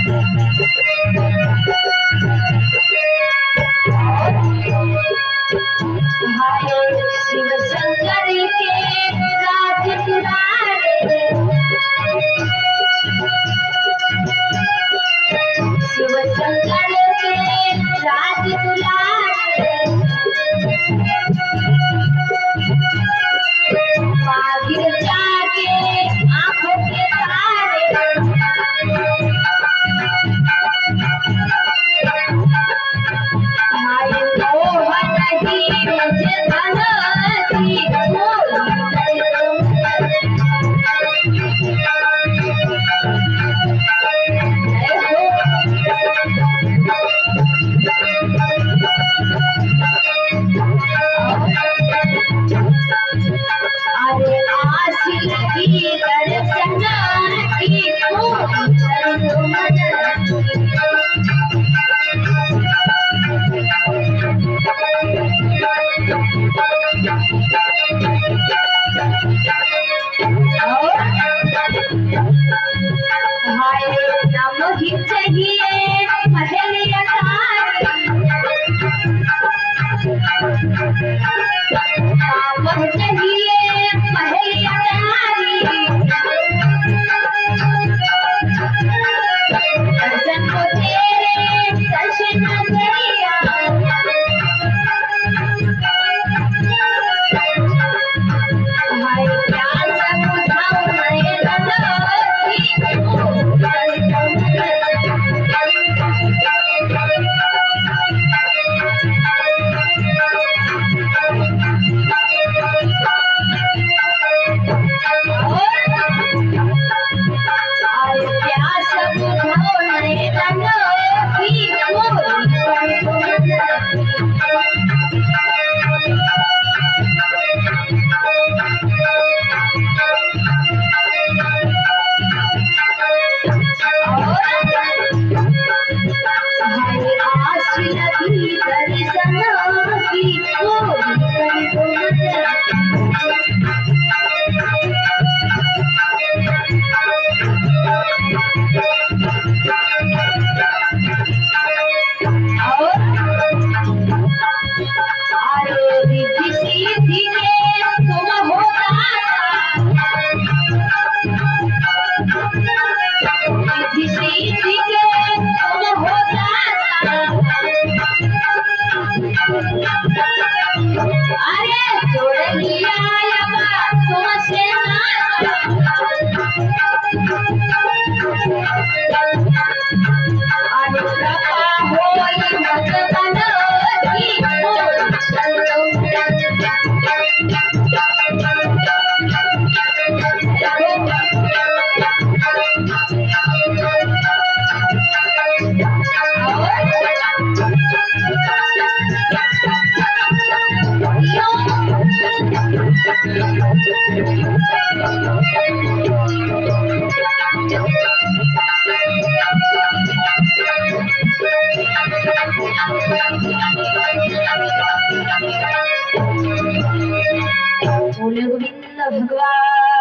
शिव शंकर के राज दुलारे, शिव शंकर के राज दुलारे, बागिर जाके आंखों के तारे, माई मोहन ही मुझे धनती अरे आस लगी दर्शन की हमारे नाम ही चाहिए पहले नाम चाहिए पहले दर्शन को तेरे दर्शन करिया हमारे प्यार से बुझाओ मैं भगवान